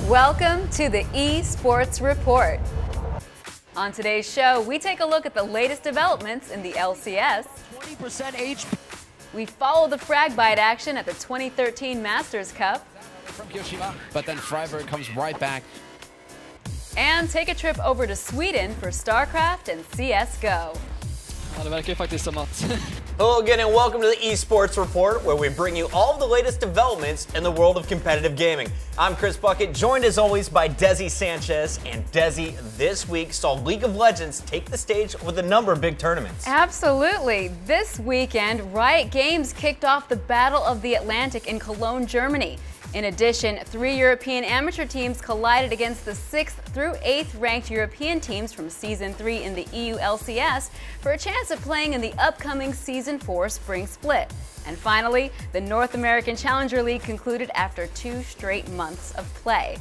Welcome to the eSports Report. On today's show, we take a look at the latest developments in the LCS. 20% HP. We follow the Fragbite action at the 2013 Masters Cup. From Kyoshima, but then Freiburg comes right back. And take a trip over to Sweden for Starcraft and CSGO. Ja, det verkar ju faktiskt som att... Hello again and welcome to the eSports Report, where we bring you all of the latest developments in the world of competitive gaming. I'm Chris Puckett, joined as always by Desi Sanchez. And Desi, this week saw League of Legends take the stage with a number of big tournaments. Absolutely. This weekend, Riot Games kicked off the Battle of the Atlantic in Cologne, Germany. In addition, 3 European amateur teams collided against the 6th through 8th ranked European teams from Season 3 in the EU LCS for a chance of playing in the upcoming Season 4 spring split. And finally, the North American Challenger League concluded after 2 straight months of play.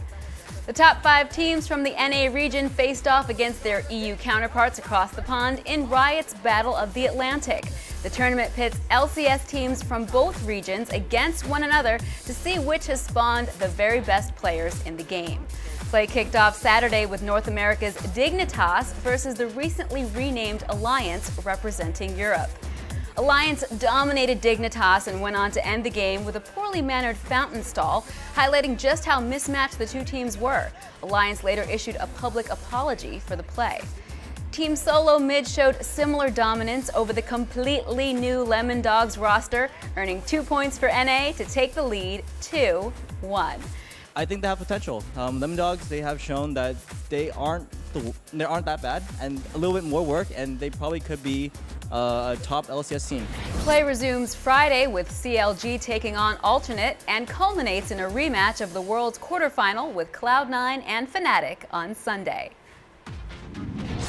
The top 5 teams from the NA region faced off against their EU counterparts across the pond in Riot's Battle of the Atlantic. The tournament pits LCS teams from both regions against one another to see which has spawned the very best players in the game. Play kicked off Saturday with North America's Dignitas versus the recently renamed Alliance representing Europe. Alliance dominated Dignitas and went on to end the game with a poorly mannered fountain stall, highlighting just how mismatched the two teams were. Alliance later issued a public apology for the play. Team Solo Mid showed similar dominance over the completely new Lemon Dogs roster, earning 2 points for NA to take the lead 2-1. I think they have potential. Lemon Dogs, they have shown that they aren't that bad, and a little bit more work, and they probably could be a top LCS team. Play resumes Friday with CLG taking on Alternate and culminates in a rematch of the World's quarterfinal with Cloud9 and Fnatic on Sunday.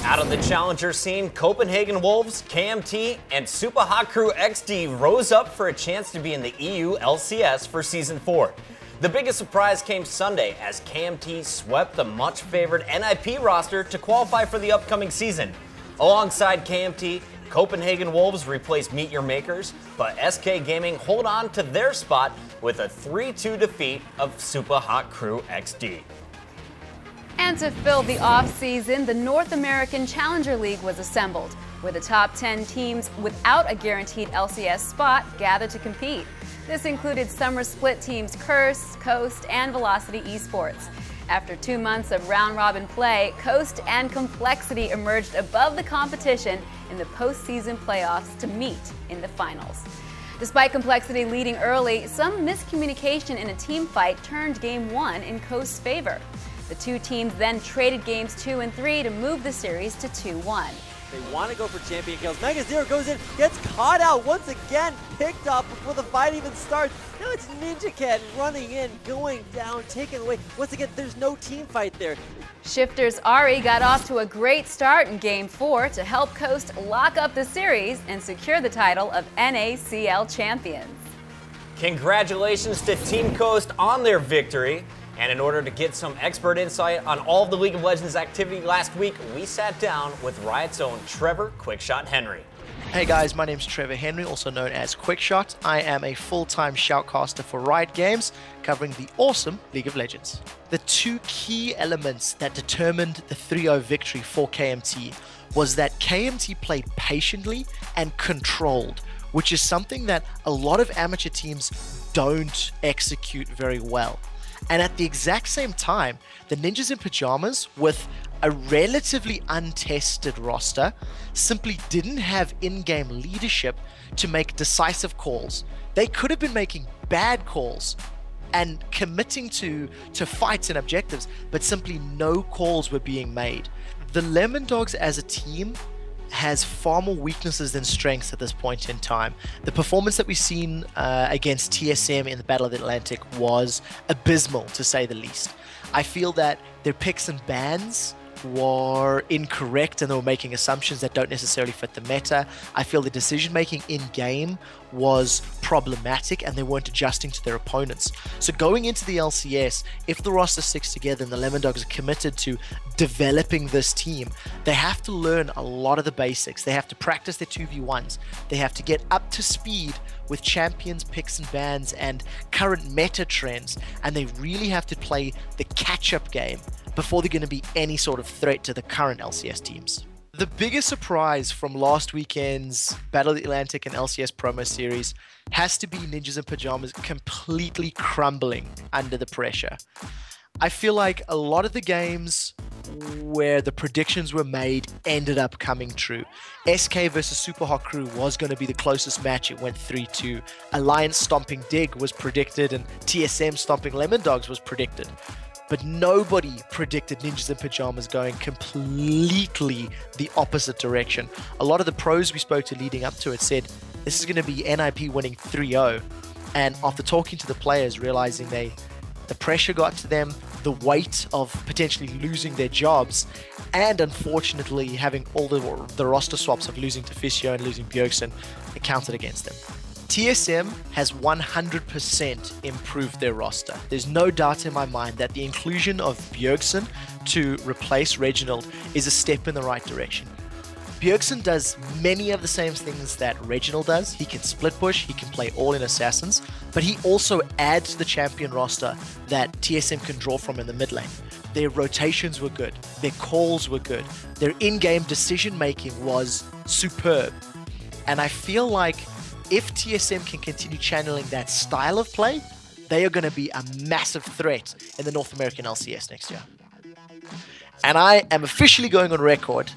Out of the challenger scene, Copenhagen Wolves, KMT, and Super Hot Crew XD rose up for a chance to be in the EU LCS for Season 4. The biggest surprise came Sunday as KMT swept the much-favored NIP roster to qualify for the upcoming season. Alongside KMT, Copenhagen Wolves replaced Meet Your Makers, but SK Gaming hold on to their spot with a 3-2 defeat of Super Hot Crew XD. And to fill the off-season, the North American Challenger League was assembled, where the top 10 teams without a guaranteed LCS spot gathered to compete. This included summer split teams Curse, Coast, and Velocity eSports. After 2 months of round-robin play, Coast and Complexity emerged above the competition in the postseason playoffs to meet in the finals. Despite Complexity leading early, some miscommunication in a team fight turned Game 1 in Coast's favor. The two teams then traded Games 2 and 3 to move the series to 2-1. They want to go for champion kills. Mega Zero goes in, gets caught out once again, picked up before the fight even starts. Now it's Ninja Cat running in, going down, taken away. Once again, there's no team fight there. Shifters Ari got off to a great start in Game 4 to help Coast lock up the series and secure the title of NACL champions. Congratulations to Team Coast on their victory. And in order to get some expert insight on all of the League of Legends activity last week, we sat down with Riot's own Trevor Quickshot Henry. Hey guys, my name's Trevor Henry, also known as Quickshot. I am a full-time shoutcaster for Riot Games, covering the awesome League of Legends. The two key elements that determined the 3-0 victory for KMT was that KMT played patiently and controlled, which is something that a lot of amateur teams don't execute very well. And at the exact same time, the Ninjas in Pajamas, with a relatively untested roster, simply didn't have in-game leadership to make decisive calls. They could have been making bad calls and committing to fights and objectives, but simply no calls were being made. The Lemon Dogs as a team has far more weaknesses than strengths at this point in time. The performance that we've seen against TSM in the Battle of the Atlantic was abysmal, to say the least. I feel that their picks and bans were incorrect and they were making assumptions that don't necessarily fit the meta. I feel the decision making in game was problematic and they weren't adjusting to their opponents. So going into the LCS, if the roster sticks together and the Lemon Dogs are committed to developing this team, they have to learn a lot of the basics. They have to practice their 2v1s. They have to get up to speed with champions, picks and bans and current meta trends, and they really have to play the catch-up game before they're going to be any sort of threat to the current LCS teams. The biggest surprise from last weekend's Battle of the Atlantic and LCS promo series has to be Ninjas in Pajamas completely crumbling under the pressure. I feel like a lot of the games where the predictions were made ended up coming true. SK versus Super Hot Crew was going to be the closest match. It went 3-2. Alliance stomping Dig was predicted and TSM stomping Lemon Dogs was predicted. But nobody predicted Ninjas in Pajamas going completely the opposite direction. A lot of the pros we spoke to leading up to it said this is going to be NIP winning 3-0. And after talking to the players, realizing the pressure got to them, the weight of potentially losing their jobs, and unfortunately having all the roster swaps of losing to Fissio and losing Bjergsen counted against them. TSM has 100% improved their roster. There's no doubt in my mind that the inclusion of Bjergsen to replace Reginald is a step in the right direction. Bjergsen does many of the same things that Reginald does. He can split push, he can play all-in assassins, but he also adds to the champion roster that TSM can draw from in the mid lane. Their rotations were good, their calls were good, their in-game decision-making was superb. And I feel like if TSM can continue channeling that style of play, they are going to be a massive threat in the North American LCS next year. And I am officially going on record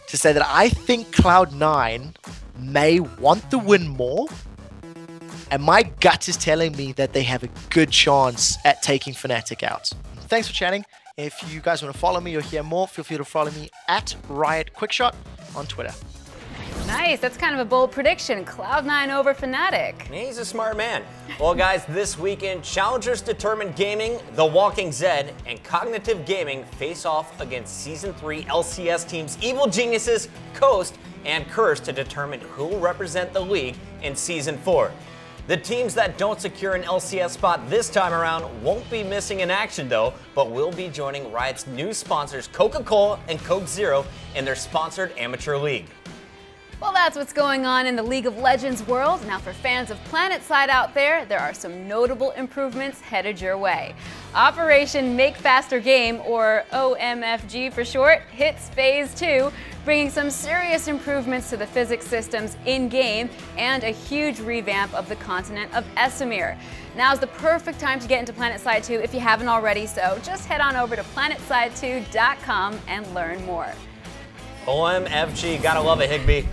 to say that I think Cloud9 may want the win more, and my gut is telling me that they have a good chance at taking Fnatic out. Thanks for chatting. If you guys want to follow me or hear more, feel free to follow me at Riot Quickshot on Twitter. Nice, that's kind of a bold prediction. Cloud9 over Fnatic. He's a smart man. Well, guys, this weekend, Challengers Determined Gaming, The Walking Zed, and Cognitive Gaming face off against Season 3 LCS teams Evil Geniuses, Coast, and Curse to determine who will represent the league in Season 4. The teams that don't secure an LCS spot this time around won't be missing in action though, but will be joining Riot's new sponsors Coca-Cola and Coke Zero in their sponsored amateur league. Well, that's what's going on in the League of Legends world. Now, for fans of PlanetSide out there are some notable improvements headed your way. Operation Make Faster Game, or OMFG for short, hits Phase 2, bringing some serious improvements to the physics systems in-game and a huge revamp of the continent of Esamir. Now's the perfect time to get into PlanetSide 2 if you haven't already, so just head on over to planetside2.com and learn more. OMFG, gotta love it, Higby.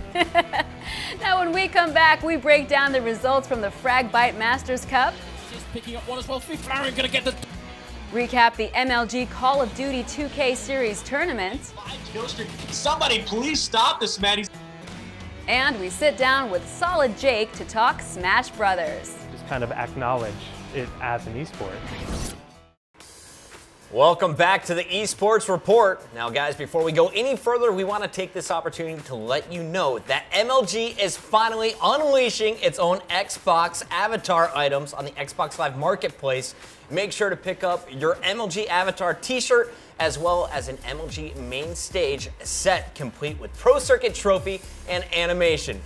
Now, when we come back, we break down the results from the Fragbite Masters Cup. She's picking up one as well. Flaren gonna get the... Recap the MLG Call of Duty 2K Series tournament. Somebody please stop this, man. And we sit down with Solid Jake to talk Smash Brothers. Just kind of acknowledge it as an esport. Welcome back to the eSports Report. Now guys, before we go any further, we want to take this opportunity to let you know that MLG is finally unleashing its own Xbox avatar items on the Xbox Live Marketplace. Make sure to pick up your MLG avatar t-shirt as well as an MLG main stage set complete with Pro Circuit trophy and animation.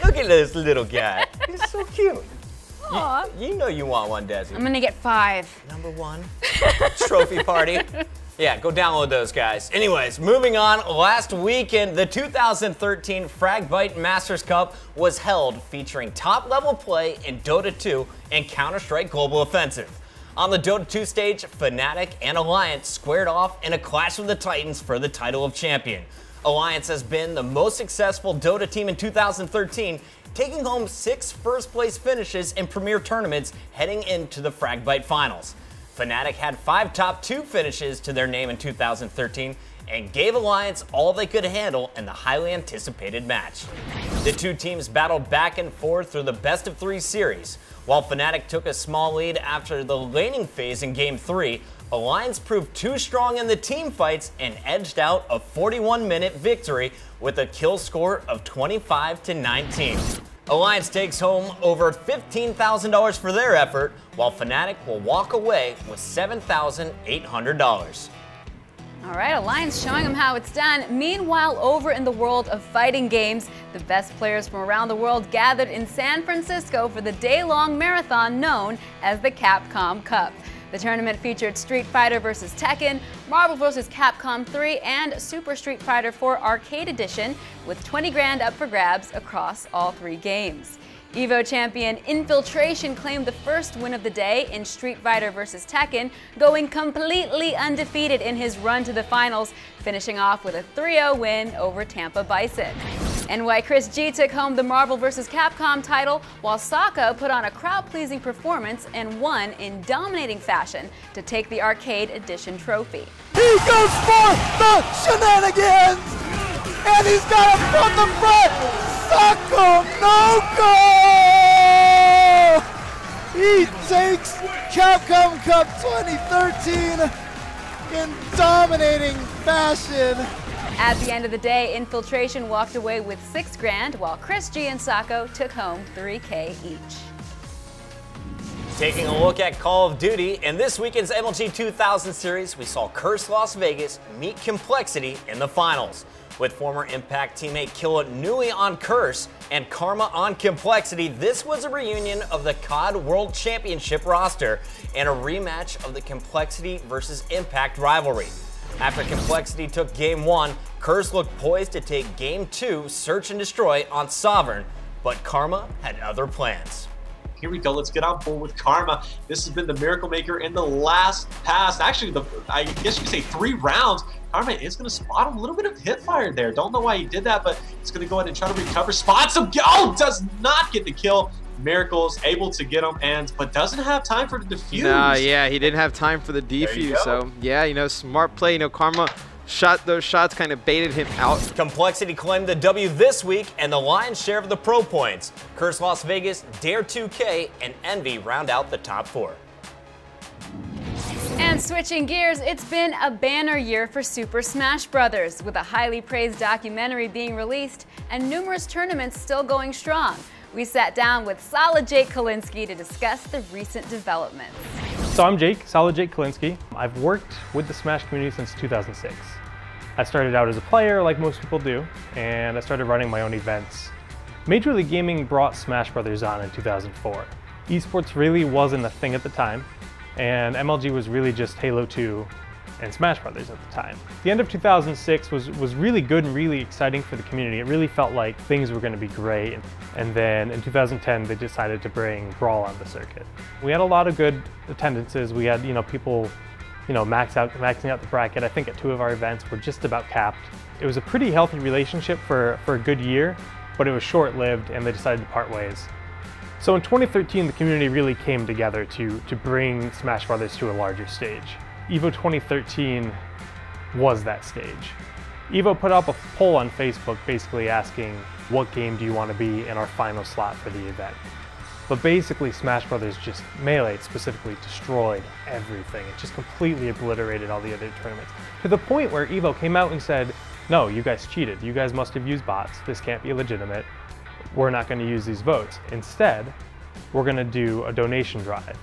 Look at this little guy. He's so cute. You know you want one, Desi. I'm gonna get 5. Number 1. Trophy party. Yeah, go download those, guys. Anyways, moving on. Last weekend, the 2013 Fragbite Masters Cup was held, featuring top-level play in Dota 2 and Counterstrike Global Offensive. On the Dota 2 stage, Fnatic and Alliance squared off in a clash with the Titans for the title of champion. Alliance has been the most successful Dota team in 2013, taking home 6 first-place finishes in premier tournaments heading into the Fragbite Finals. Fnatic had 5 top 2 finishes to their name in 2013 and gave Alliance all they could handle in the highly anticipated match. The two teams battled back and forth through the best-of-3 series. While Fnatic took a small lead after the laning phase in Game 3, Alliance proved too strong in the team fights and edged out a 41-minute victory with a kill score of 25-19. Alliance takes home over $15,000 for their effort, while Fnatic will walk away with $7,800. All right, Alliance showing them how it's done. Meanwhile, over in the world of fighting games, the best players from around the world gathered in San Francisco for the day-long marathon known as the Capcom Cup. The tournament featured Street Fighter vs. Tekken, Marvel vs. Capcom 3, and Super Street Fighter 4 Arcade Edition, with 20 grand up for grabs across all 3 games. EVO champion Infiltration claimed the first win of the day in Street Fighter vs. Tekken, going completely undefeated in his run to the finals, finishing off with a 3-0 win over Tampa Bison. NY Chris G took home the Marvel vs. Capcom title, while Sako put on a crowd-pleasing performance and won in dominating fashion to take the Arcade Edition trophy. He goes for the shenanigans, and he's got it from the front. Sako no go! He takes Capcom Cup 2013 in dominating fashion. At the end of the day, Infiltration walked away with 6 grand, while Chris G and Sako took home $3K each. Taking a look at Call of Duty, in this weekend's MLG 2000 series, we saw Curse Las Vegas meet Complexity in the finals. With former Impact teammate Killa Nui on Curse and Karma on Complexity, this was a reunion of the COD World Championship roster and a rematch of the Complexity versus Impact rivalry. After Complexity took Game 1, Curse looked poised to take Game 2, Search and Destroy, on Sovereign, but Karma had other plans. Here we go. Let's get on board with Karma. This has been the Miracle Maker in the last pass. Actually, I guess you could say 3 rounds. Karma is going to spot a little bit of hit fire there. Don't know why he did that, but he's going to go ahead and try to recover. Spots him. Oh, does not get the kill. Miracle's able to get him, but doesn't have time for the defuse. Nah, yeah, he didn't have time for the defuse. So, yeah, you know, smart play. You know, Karma shot those shots, kind of baited him out. Complexity claimed the W this week and the lion's share of the pro points. Curse Las Vegas, Dare 2K, and Envy round out the top 4. And switching gears, it's been a banner year for Super Smash Bros., with a highly praised documentary being released and numerous tournaments still going strong. We sat down with Solid Jake Kulinski to discuss the recent developments. So I'm Jake, Solid Jake Kulinski. I've worked with the Smash community since 2006. I started out as a player, like most people do, and I started running my own events. Major League Gaming brought Smash Bros. On in 2004. Esports really wasn't a thing at the time, and MLG was really just Halo 2 and Smash Bros. At the time. The end of 2006 was really good and really exciting for the community. It really felt like things were going to be great. And then in 2010, they decided to bring Brawl on the circuit. We had a lot of good attendances. We had, people, maxing out the bracket. I think at 2 of our events were just about capped. It was a pretty healthy relationship for a good year, but it was short-lived and they decided to part ways. So in 2013, the community really came together to bring Smash Bros. To a larger stage. EVO 2013 was that stage. EVO put up a poll on Facebook basically asking, what game do you want to be in our final slot for the event? But basically Smash Bros. Just Melee specifically destroyed everything. It just completely obliterated all the other tournaments. To the point where EVO came out and said, no, you guys cheated. You guys must have used bots. This can't be legitimate. We're not going to use these votes. Instead, we're going to do a donation drive.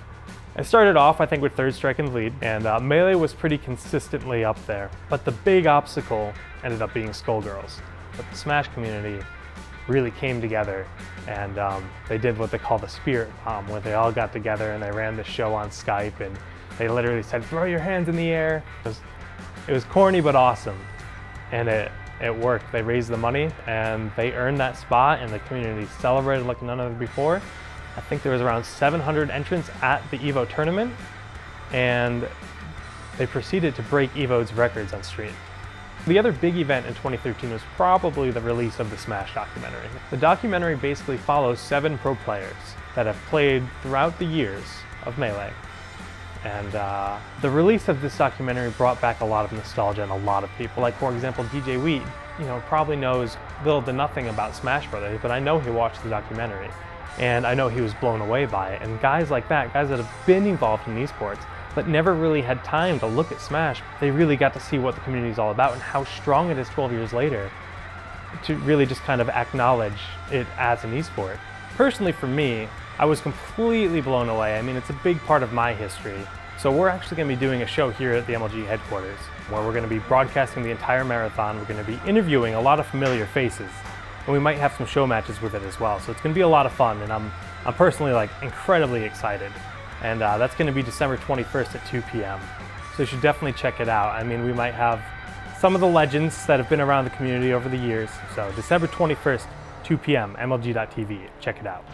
I started off, I think, with 3rd strike in the lead, and Melee was pretty consistently up there. But the big obstacle ended up being Skullgirls. But the Smash community really came together, and they did what they call the Spirit Bomb, where they all got together and they ran the show on Skype, and they literally said, throw your hands in the air. It was corny but awesome, and it worked. They raised the money, and they earned that spot, and the community celebrated like none other before. I think there was around 700 entrants at the EVO tournament, and they proceeded to break EVO's records on stream. The other big event in 2013 was probably the release of the Smash documentary. The documentary basically follows 7 pro players that have played throughout the years of Melee. And the release of this documentary brought back a lot of nostalgia in a lot of people. Like, for example, DJ Wheat, probably knows little to nothing about Smash Bros., but I know he watched the documentary. And I know he was blown away by it. And guys like that, guys that have been involved in esports, but never really had time to look at Smash. They really got to see what the community is all about and how strong it is 12 years later to really just kind of acknowledge it as an esport. Personally, for me, I was completely blown away. I mean, it's a big part of my history. So we're actually going to be doing a show here at the MLG headquarters where we're going to be broadcasting the entire marathon. We're going to be interviewing a lot of familiar faces, and we might have some show matches with it as well. So it's going to be a lot of fun, and I'm personally like incredibly excited. And that's going to be December 21st at 2 p.m. So you should definitely check it out. I mean, we might have some of the legends that have been around the community over the years. So December 21st, 2 p.m., MLG.tv. Check it out.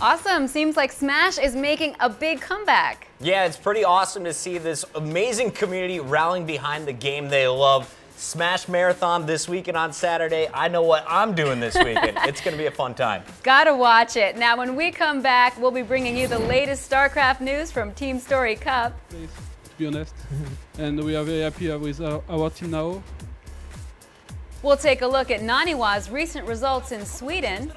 Awesome. Seems like Smash is making a big comeback. Yeah, it's pretty awesome to see this amazing community rallying behind the game they love. Smash Marathon this weekend on Saturday. I know what I'm doing this weekend. It's going to be a fun time. Gotta watch it. Now, when we come back, we'll be bringing you the latest Starcraft news from Team Story Cup. To be honest, and we are very happy with our team now. We'll take a look at Naniwa's recent results in Sweden.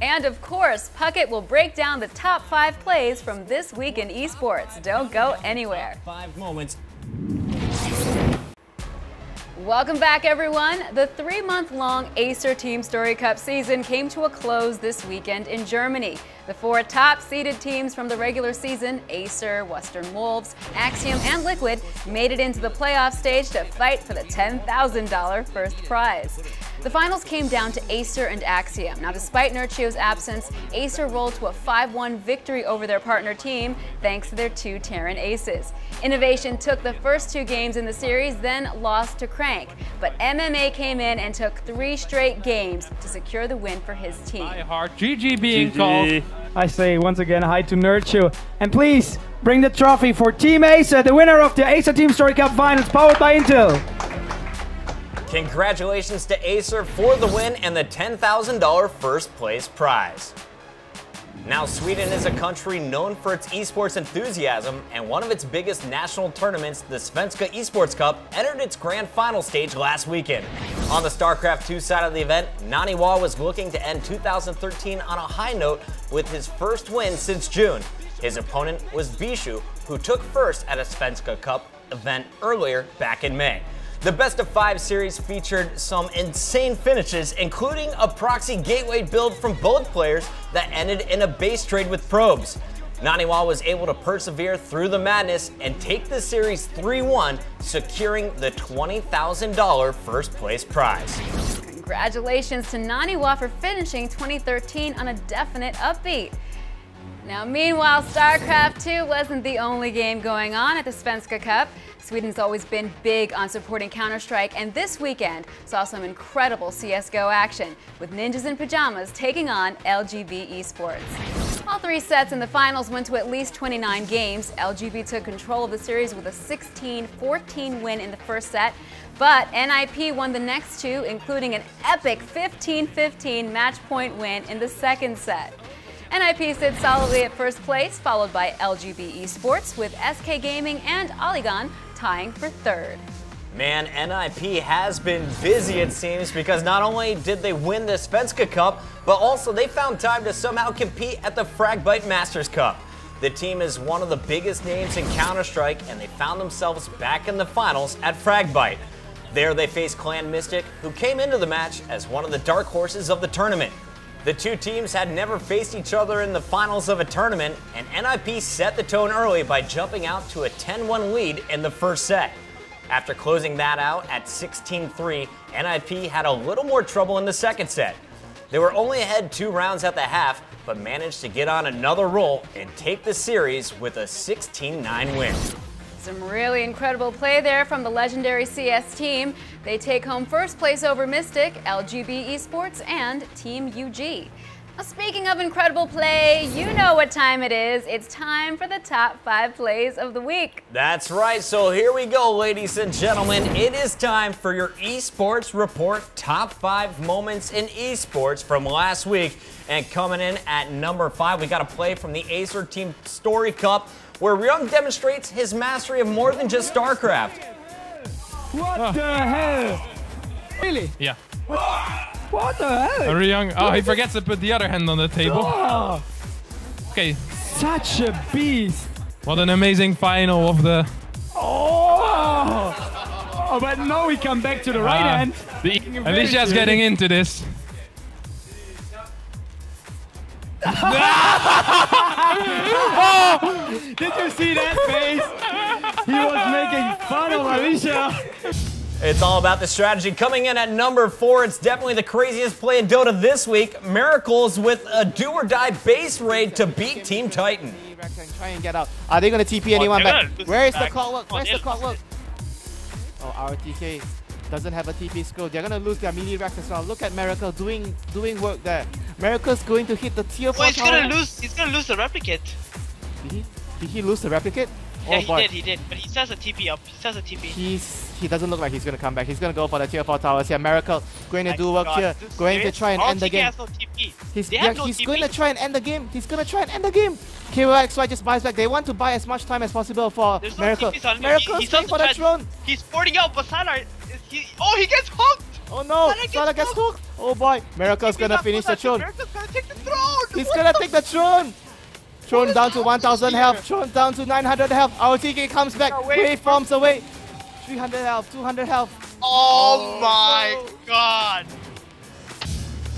And of course, Puckett will break down the top 5 plays from this week in esports. Don't go anywhere. 5 moments. Welcome back, everyone. The 3-month-long Acer Team Story Cup season came to a close this weekend in Germany. The 4 top-seeded teams from the regular season, Acer, Western Wolves, Axiom, and Liquid, made it into the playoff stage to fight for the $10,000 first prize. The finals came down to Acer and Axiom. Now, despite Nurchio's absence, Acer rolled to a 5-1 victory over their partner team thanks to their 2 Terran aces. Innovation took the first 2 games in the series, then lost to Crank. But MMA came in and took 3 straight games to secure the win for his team. GG being called. I say once again hi to Nurchio. And please bring the trophy for Team Acer, the winner of the Acer Team Story Cup Finals powered by Intel. Congratulations to Acer for the win and the $10,000 first place prize. Now, Sweden is a country known for its esports enthusiasm, and one of its biggest national tournaments, the Svenska eSports Cup, entered its grand final stage last weekend. On the Starcraft 2 side of the event, Naniwa was looking to end 2013 on a high note with his first win since June. His opponent was Bishu, who took first at a Svenska Cup event earlier back in May. The Best of 5 series featured some insane finishes, including a proxy gateway build from both players that ended in a base trade with probes. Naniwa was able to persevere through the madness and take the series 3-1, securing the $20,000 first place prize. Congratulations to Naniwa for finishing 2013 on a definite upbeat. Now, meanwhile, Starcraft 2 wasn't the only game going on at the Svenska Cup. Sweden's always been big on supporting Counterstrike, and this weekend saw some incredible CSGO action, with Ninjas in Pajamas taking on LGB eSports. All 3 sets in the finals went to at least 29 games. LGB took control of the series with a 16-14 win in the first set, but NIP won the next 2, including an epic 15-15 match point win in the second set. NIP sits solidly at first place, followed by LGB eSports, with SK Gaming and Olygon tying for 3rd. Man, NIP has been busy, it seems, because not only did they win the Svenska Cup, but also they found time to somehow compete at the Fragbite Masters Cup. The team is one of the biggest names in Counterstrike, and they found themselves back in the finals at Fragbite. There they faced Clan Mystic, who came into the match as one of the dark horses of the tournament. The 2 teams had never faced each other in the finals of a tournament, and NIP set the tone early by jumping out to a 10-1 lead in the first set. After closing that out at 16-3, NIP had a little more trouble in the second set. They were only ahead 2 rounds at the half, but managed to get on another roll and take the series with a 16-9 win. Some really incredible play there from the legendary CS team. They take home first place over Mystic, LGB eSports, and Team UG. Now, speaking of incredible play, you know what time it is. It's time for the top 5 plays of the week. That's right, so here we go, ladies and gentlemen. It is time for your eSports Report top 5 moments in eSports from last week. And coming in at number 5, we got a play from the Acer Team Story Cup, where Ryung demonstrates his mastery of more than just Starcraft. What the hell? Really? Yeah. What the hell? Ryung, he forgets to put the other hand on the table. Okay. Such a beast. What an amazing final of the... Oh, but no, we come back to the right hand. Alicia's getting into this. Oh, did you see that face? He was making fun of Alicia. It's all about the strategy. Coming in at number 4, it's definitely the craziest play in Dota this week. Miracles with a do-or-die base raid to beat Team Titan. Try and get out. Are they going to TP anyone back? Where is the clockwork? Where's the clockwork? Oh, RTK doesn't have a TP skill. They're going to lose their melee racks as well. Look at Miracle doing work there. Miracle's going to hit the tier 4 tower. He's gonna lose the replicate. Did he lose the replicate? Yeah, oh, he did. But he says a TP up. He says a TP. He doesn't look like he's gonna come back. He's gonna go for the tier 4 towers here. Miracle going to do work here. Going to try and end the game. He's going to try and end the game. He's gonna try and end the game. KOXY just buys back. They want to buy as much time as possible for Miracle. Miracle's going for the throne. He's porting out, but Salah, he gets hooked. Oh no, Salah gets hooked. Oh boy, Miracle's gonna finish the throne. Miracle's gonna take the throne. He's gonna take the throne. Throne down to 1000 health. Throne down to 900 health. RTK comes back. Wave forms away. 300 health, 200 health. Oh my god.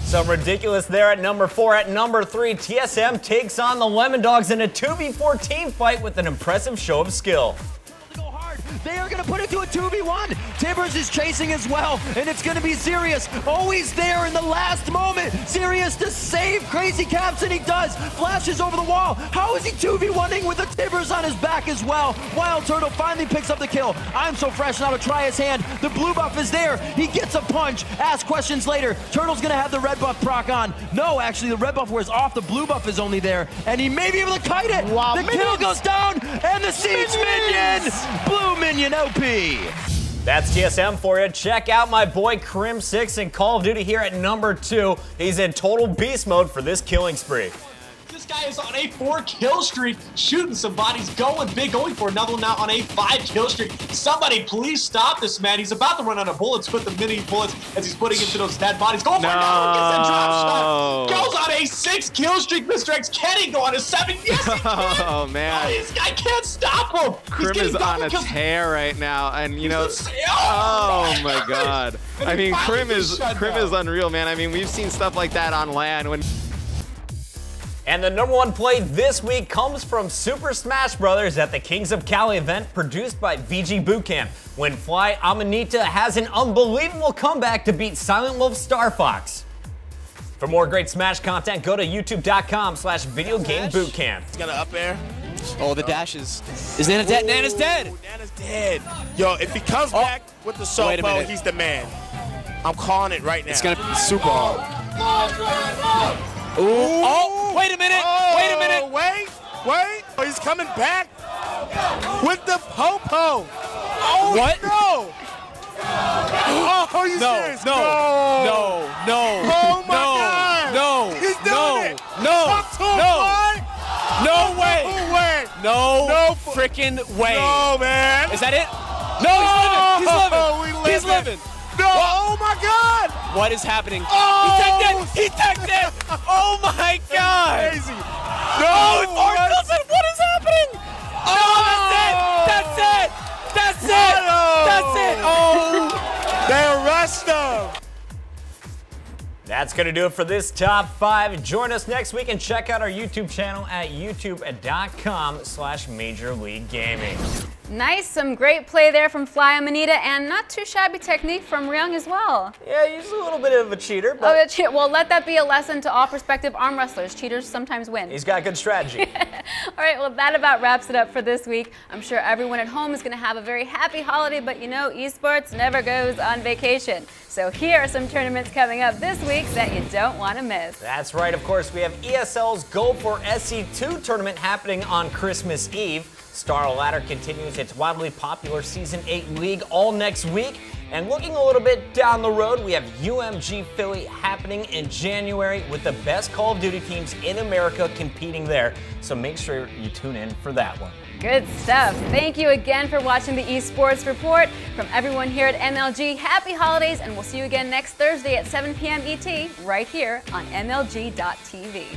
Some ridiculous there at number 4. At number 3, TSM takes on the Lemon Dogs in a 2v4 team fight with an impressive show of skill. They are going to put it to a 2v1. Tibbers is chasing as well, and it's going to be Sirius always there in the last moment. Sirius to save Crazy Caps, and he does. Flashes over the wall. How is he 2v1ing with the Tibbers on his back as well? Wild Turtle finally picks up the kill. I'm so fresh now to try his hand. The blue buff is there. He gets a punch. Ask questions later. Turtle's going to have the red buff proc on. No, actually, the red buff wears off. The blue buff is only there, and he may be able to kite it. Wow, the kill goes down, and the Siege Minion. Blue Minion OP. That's TSM for you. Check out my boy Crim6 in Call of Duty here at number 2. He's in total beast mode for this killing spree. This guy is on a 4-kill streak, shooting some bodies, going big, going for another one now on a 5-kill streak. Somebody please stop this man. He's about to run out of bullets with the mini bullets as he's putting into those dead bodies. Going for another one, gets that drop shot. Goes on a 6-kill streak. Mr. X, can he go on a 7? Yes, he can. Oh, man. Oh, this guy can't stop him. Crim is on a tear right now, and you know, oh my god. I mean, Crim is unreal, man. I mean, we've seen stuff like that on LAN when. And the number 1 play this week comes from Super Smash Bros. At the Kings of Cali event produced by VG Bootcamp, when Fly Amanita has an unbelievable comeback to beat Silent Wolf Star Fox. For more great Smash content, go to youtube.com/videogamebootcamp. He's got an up air. Oh, the dash is Nana dead? Nana's dead. Nana's dead. Yo, if he comes back with the Sopo, he's the man. I'm calling it right now. It's gonna be super hard. Ooh. Oh, wait a minute. Wait a minute. Wait. Oh, he's coming back with the Popo. Oh, what? No. Oh, are you serious? No. Oh my God. No. He's doing it. No way. No freaking way. No, man. Is that it? No, he's living. No, oh my God! What is happening? Oh! He teched it! Oh my God! Crazy. No, what is happening? Oh, that's it! Oh! They arrest him! That's going to do it for this top 5. Join us next week and check out our YouTube channel at youtube.com/Major League Gaming. Nice, some great play there from Fly Amanita, and not too shabby technique from Ryung as well. Yeah, he's a little bit of a cheater, but... Well, let that be a lesson to all prospective arm wrestlers. Cheaters sometimes win. He's got good strategy. All right, well, that about wraps it up for this week. I'm sure everyone at home is going to have a very happy holiday, but you know, esports never goes on vacation. So here are some tournaments coming up this week that you don't want to miss. That's right, of course, we have ESL's Go for SC2 tournament happening on Christmas Eve. Star Ladder continues its wildly popular Season 8 League all next week. And looking a little bit down the road, we have UMG Philly happening in January with the best Call of Duty teams in America competing there. So make sure you tune in for that one. Good stuff. Thank you again for watching the Esports Report. From everyone here at MLG, happy holidays, and we'll see you again next Thursday at 7 p.m. ET right here on MLG.TV.